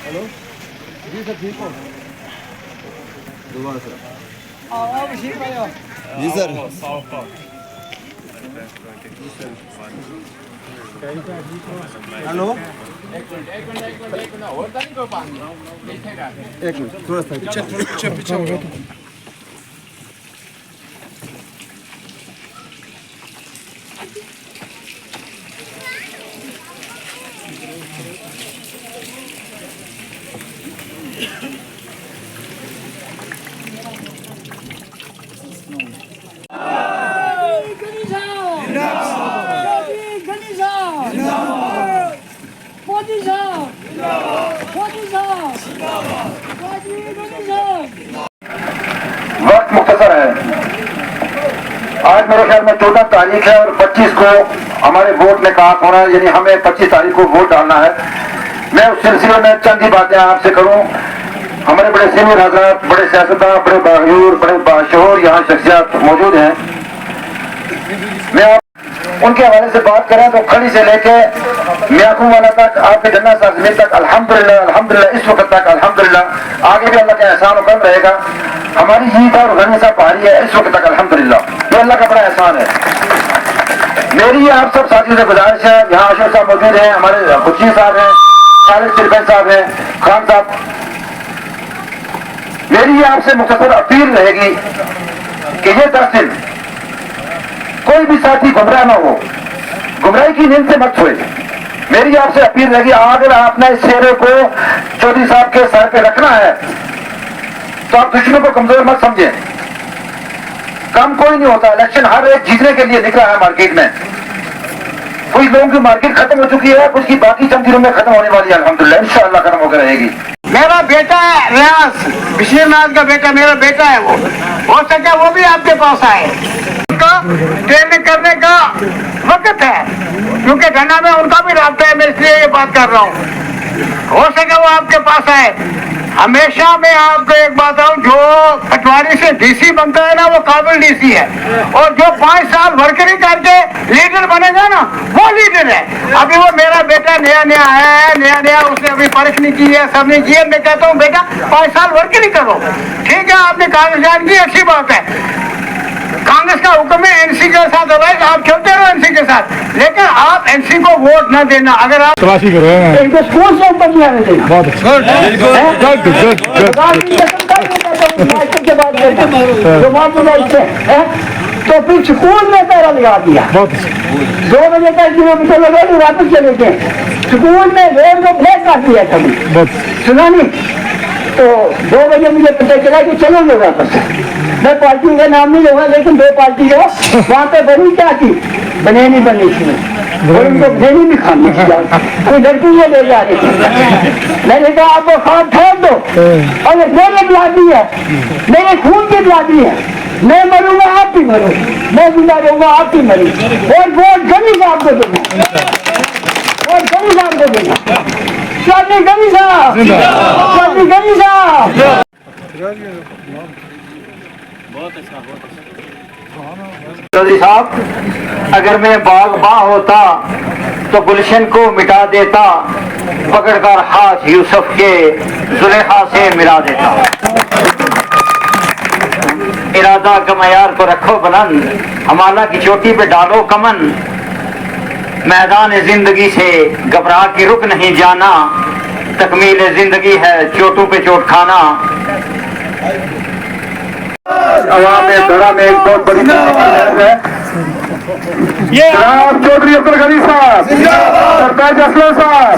Hello जी sir, ठीक हो? दोबारा सर। जी सर। हेलो, एक मिनट थोड़ा सा पीछे हो जाओ। वक्त मुख्तसर है। आज मेरे ख्याल में 14 तारीख है और 25 को हमारे वोट निकास होना है, यानी हमें 25 तारीख को वोट डालना है। मैं उस सिलसिले में चंद ही बातें आपसे करूं। हमारे बड़े सीनियर हजरात, बड़े सियासतदान, बड़े बागयूर, बड़े बाशहूर यहाँ शख्सियत मौजूद हैं। मैं उनके हवाले से बात करें तो खड़ी से लेके मियाकू वाला तक, आपके जन्ना सरजमीन तक अल्हम्दुलिल्लाह अल्हम्दुलिल्लाह, इस वक्त तक अल्हम्दुलिल्लाह, आगे भी अल्लाह का एहसान और करम रहेगा। हमारी जीत और गनी सा पहाड़ी है इस वक्त तक अल्हम्दुलिल्लाह, ये अल्लाह का बड़ा एहसान है। मेरी आप सब साथियों से गुजारिश है, यहाँ अशोक साहब मौजूद हैं, हमारे खुशी साहब हैं, खालिद सिरफैन साहब हैं, खान साहब, मेरी आपसे मुख्तसर अपील रहेगी कि ये 10 दिन कोई भी साथी गुमराह ना हो, गुमराही की नींद से मत सोए। मेरी आपसे अपील रहेगी, अगर आपने इस चेहरे को चौधरी साहब के सर पे रखना है तो आप दुश्मनों को कमजोर मत समझें। कम कोई नहीं होता, इलेक्शन हर एक जीतने के लिए निकला है मार्केट में। कुछ लोगों की मार्केट खत्म हो चुकी है, कुछ की बाकी चंद दिनों में खत्म होने वाली है, अल्हम्दुलिल्लाह इंशाअल्लाह खत्म होकर रहेगी। मेरा बेटा है रियाज, विश्वनाथ का बेटा, मेरा बेटा है, वो हो सके वो भी आपके पास आए। ट्रेनिंग करने का वक्त है, क्योंकि घना में उनका भी रास्ता है, मैं इसलिए ये बात कर रहा हूँ। हो सके वो आपके पास आए। हमेशा मैं आपको एक बात बताऊं, जो पटवारी से डीसी बनता है ना, वो काबिल डीसी है, और जो 5 साल वर्करी करके लीडर बनेगा ना, वो लीडर है। अभी वो मेरा बेटा नया नया आया है, नया नया, उसने अभी परख नहीं की है, सब नहीं की है। मैं कहता हूँ बेटा 5 साल वर्करी करो, ठीक है, आपने कागज जान की, अच्छी बात है। कांग्रेस का हुक्म है एनसी के साथ, आप चलते रहो एनसी के साथ, लेकिन आप एनसी को वोट न देना। अगर आप तलाशी करो इनको स्कूल से ऊपर नहीं आने देना। बहुत अच्छा, तो फिर स्कूल में ताला लगा दिया, बहुत अच्छा, 2 बजे तक किलोमीटर लगे तो वापस चले गए। स्कूल में रोड को ब्रेक कर दिया कभी, बहुत सुना नहीं। तो 2 बजे मुझे पता चला कि चलेंगे वापस। मैं पार्टी का नाम नहीं लूंगा, लेकिन 2 पार्टी हो वहाँ पे बनी क्या की बनेनी बनी थी, और उनको बनेनी भी खानी थी, कोई लड़की ये ले जा रही थी। मैंने कहा आप वो खान छोड़ दो, और ये मेरे बिलादी है, मेरे खून की बिलादी है, मैं मरूंगा आप भी मरो, मैं जिंदा रहूंगा आप भी मरी, और वोट गनी साहब को देना, और गनी साहब को देना। चौधरी गनी साहब, चौधरी गनी साहब। चौधरी साहब, अगर मैं बागबां होता तो गुलशन को मिटा देता, पकड़कर हाथ यूसुफ के जुलेखा से मिला देता। इरादा का मयार को रखो बुलंद, हमारा की चोटी पे डालो कमन, मैदान जिंदगी से घबरा के रुक नहीं जाना, तकमील जिंदगी है चोटों पे चोट खाना। अवाम में धड़ा में एक बहुत बड़ी है, जनाब चौधरी अब्दुल गनी साहब, सरताज असलम साहब,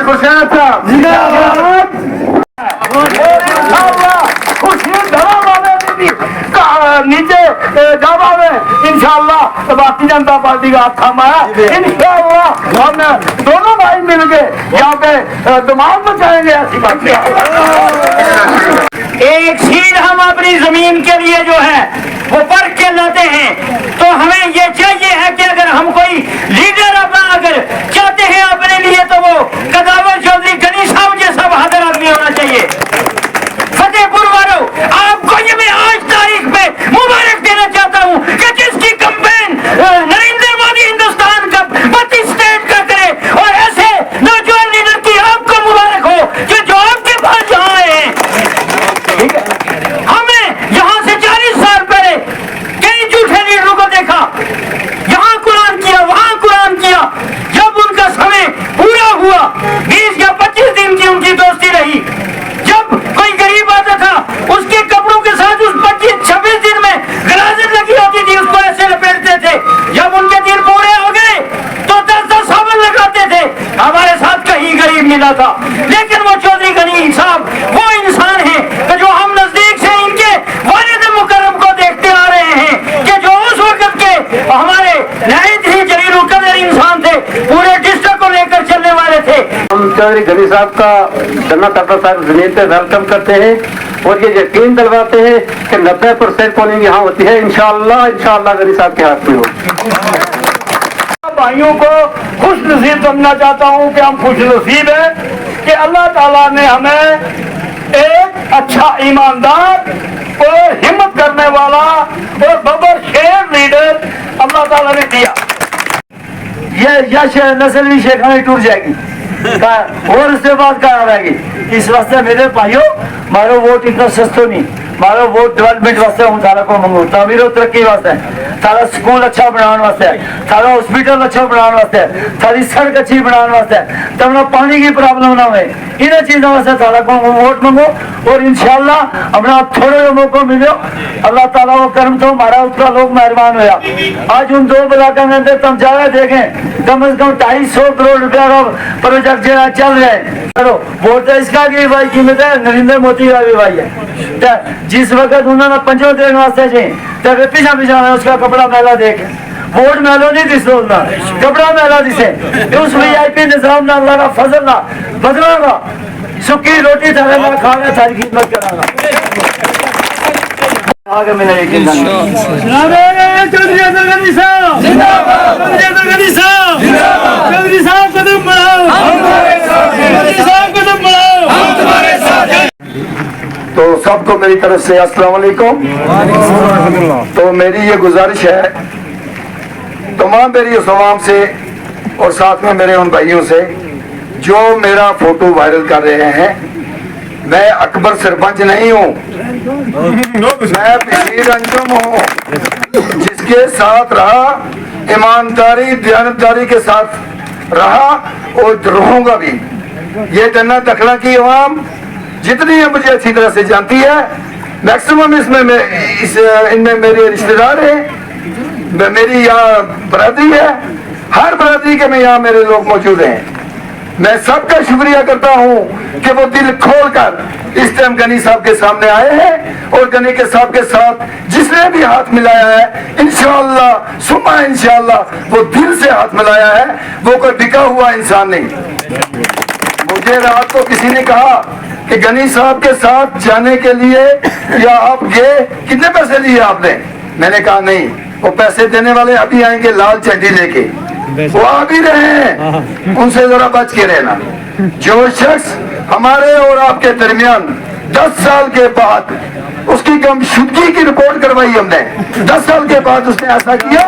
हुसैन साहब, नीचे जावा में इंशाअल्लाह भारतीय जनता पार्टी का हाथ थामा है। इंशाअल्लाह हम दोनों भाई मिलकर यहाँ पे धमाल मचाएंगे। ऐसी बात एक सीट हम अपनी जमीन के लिए जो है वो पढ़ के लाते हैं, तो हमें ये चाहिए है कि अगर हम कोई लीडर अपना अगर चाहते हैं अपने लिए, तो वो कदावर चौधरी गनी साहब जैसा बहादुर आदमी होना चाहिए। फतेहपुर वालों, आपको ये मैं आज तारीख पे मुबारक देना चाहता हूँ कि जिसकी कंपेन नरेंद्र मोदी हिंदुस्तान का 32 स्टेट का करे, और ऐसे नौजवान लीडर की आपको मुबारक हो जो मिला था। लेकिन वो चौधरी गनी साहब वो इंसान है कि जो हम नजदीक से इनके वालिद मुकर्रम को देखते आ रहे हैं कि जो उस वक्त के हमारे नहायत ही जलील कदर इंसान थे, पूरे डिस्ट्रिक्ट को लेकर चलने वाले थे। हम चौधरी गनी साहब का जन्नत अता साहब जमीन पे वेलकम करते हैं और ये यकीन दिलवाते हैं कि 90% पोलिंग यहाँ होती है। इंशाअल्लाह गनी साहब के हाथ में हो। भाइयों को खुश नसीब समझना चाहता हूँ कि हम खुश नसीब हैं कि अल्लाह ताला ने हमें एक अच्छा ईमानदार और हिम्मत करने वाला और बबर शेर लीडर अल्लाह ताला ने दिया। ये यश नस्ल भी शेखानी टूट जाएगी और उसके बाद कहा रहेगी। इस वास्ते मेरे भाइयों मारो वोट इतना सस्तो नहीं, मारो वोट डेवलपमेंट वास्ते हूँ थारा को मंगू, तामीर तरक्की वास्ते, थारा स्कूल अच्छा बनाने वास्ते, थारा हॉस्पिटल अच्छा बनाने वास्ते, थारी सड़क अच्छी बनाने वास्ते, तब पानी की प्रॉब्लम ना हुए, इन चीजों वास्ते थारा को वोट मंगो और इंशाल्लाह अपना थोड़े मौका मिलो। अल्लाह ताला वो कर्म तो हमारा उसका लोग मेहरबान होया। आज उन 2 ब्लॉकों के अंदर तुम जाकर देखें कम से कम 250 करोड़ रुपया का प्रोजेक्ट जो चल रहे हैं। चलो वोट तो इसका की भाई कीमत है, नरेंद्र मोदी का भी भाई है। जिस वक्त उन्होंने पंचों देने वास्ते चाहिए पीछा पीछा उसका कपड़ा मैला देख वोट मैलो नहीं दिसो कपड़ा मैला दिसे उस VIP निजाम ना अल्लाह का फजल ना बदलागा सुखी रोटी थारे में खाना थारी खिदमत करागा। आगे मैंने यकीन चौधरी अब्दुल गनी साहब जिंदाबाद, चौधरी अब्दुल गनी साहब जिंदाबाद, चौधरी साहब कदम बढ़ाओ, चौधरी साहब कदम बढ़ाओ, हम तुम्हारे साथ हैं। तो सबको मेरी तरफ से अस्सलाम वालेकुम। तो मेरी ये गुजारिश है तमाम मेरी उस अवाम से और साथ में मेरे उन भाइयों से जो मेरा फोटो वायरल कर रहे हैं। मैं अकबर सरपंच नहीं हूँ, मैं बशीर अंजुम हूँ जिसके साथ रहा, ईमानदारी दयानतदारी के साथ रहा और रहूंगा भी। ये जन्नत अखला की अवाम जितनी है मुझे अच्छी तरह से जानती है। मैक्सिमम इनमें मेरे रिश्तेदार हैं, मेरी यहाँ बरादरी है, हर बरादरी के में यहाँ मेरे लोग मौजूद हैं। मैं सबका शुक्रिया करता हूँ कि वो दिल खोलकर इस टाइम गनी साहब के सामने आए हैं और गनी के साहब के साथ जिसने भी हाथ मिलाया है इंशाअल्लाह सुमा इंशाअल्लाह वो दिल से हाथ मिलाया है, वो कोई बिका हुआ इंसान नहीं। मुझे रात को किसी ने कहा कि गनी साहब के साथ जाने के लिए या आप गए कितने पैसे लिए आपने? मैंने कहा नहीं, वो पैसे देने वाले अभी आएंगे लाल चड्डी लेके, वो आ भी रहे हैं, उनसे जरा बच के रहना। जो शख्स हमारे और आपके दरमियान 10 साल के बाद उसकी गुमशुदगी की रिपोर्ट करवाई हमने, 10 साल के बाद उसने ऐसा किया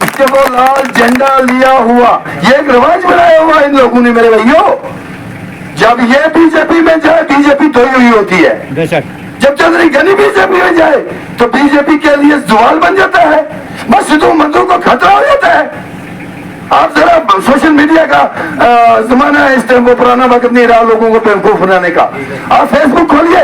कि वो लाल झंडा लिया हुआ, ये एक रिवाज बनाया हुआ इन लोगों ने मेरे भाइयों। जब ये बीजेपी में जाए बीजेपी धोई हुई होती है, जब चौधरी गनी बीजेपी में जाए तो बीजेपी के लिए सवाल बन जाता है, मस्जिदों मंदिरों को खतरा हो जाता है। आप जरा सोशल मीडिया का जमाना है इस टाइम, वो पुराना वक्त नहीं रहा लोगों को बेवकूफ बनाने का। आप फेसबुक खोलिए,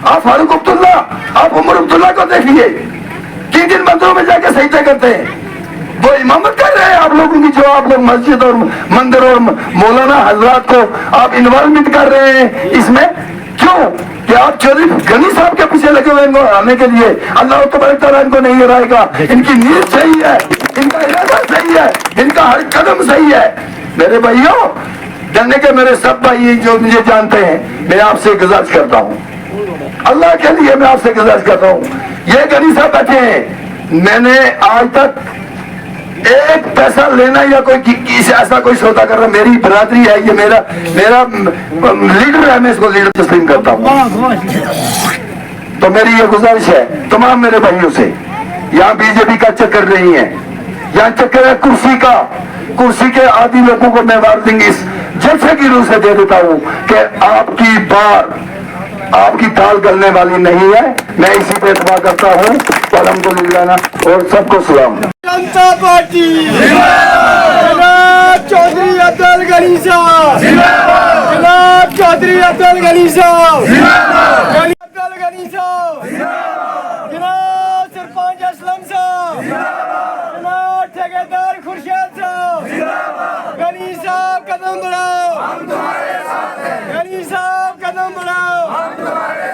आप फारूक अब्दुल्ला, आप उमर अब्दुल्ला को देखिए, किन मंदिरों में जाके सजदे करते हैं, वो इमामत कर रहे हैं आप लोगों की। जो आप लोग मस्जिद और मंदिर और मौलाना हजरात को आप इन्वॉल्वमेंट कर रहे हैं इसमें, क्यों? कि आप चौधरी गनी साहब के पीछे लगे हुए इनको हराने के लिए। अल्लाह तबारक तआला इनको नहीं हराएगा, इनकी नीयत सही है, इनका इरादा सही है, इनका हर कदम सही है। मेरे भाइयों, जानने के मेरे सब भाई जो मुझे जानते हैं, मैं आपसे गुजारिश करता हूँ, अल्लाह के लिए मैं आपसे गुजारिश करता हूँ, ये गनी साहब बैठे हैं, मैंने आज तक एक पैसा लेना या कोई किसी ऐसा कोई सौदा कर रहा, मेरी बरादरी है, ये मेरा लीडर है, मैं इसको लीडर तस्लीम करता हूँ। तो मेरी ये गुजारिश है तमाम मेरे भाइयों से, यहाँ बीजेपी का चक्कर नहीं है, यहाँ चक्कर है कुर्सी का। कुर्सी के आदि लोगों को मैं वार्निंग इस जलसे की रूह से दे देता हूँ कि आपकी बार आपकी दाल गलने वाली नहीं है। मैं इसी पे इत्मीनान करता हूँ। अल्हम्दुलिल्लाह और सबको सलाम। जनता पार्टी जनाब चौधरी अब्दुल गनी साहब, जनाब चौधरी अब्दुल गनी साहब, अब्दुल गनी साहब, जनाब सरपंच असलम साहब, जनाब ठेकेदार खुर्शीद साहब, गनी साहब कदम कदम बढ़ाओ, हम तुम्हारे साथ हैं। गनी साहब कदम बढ़ाओ, हम तुम्हारे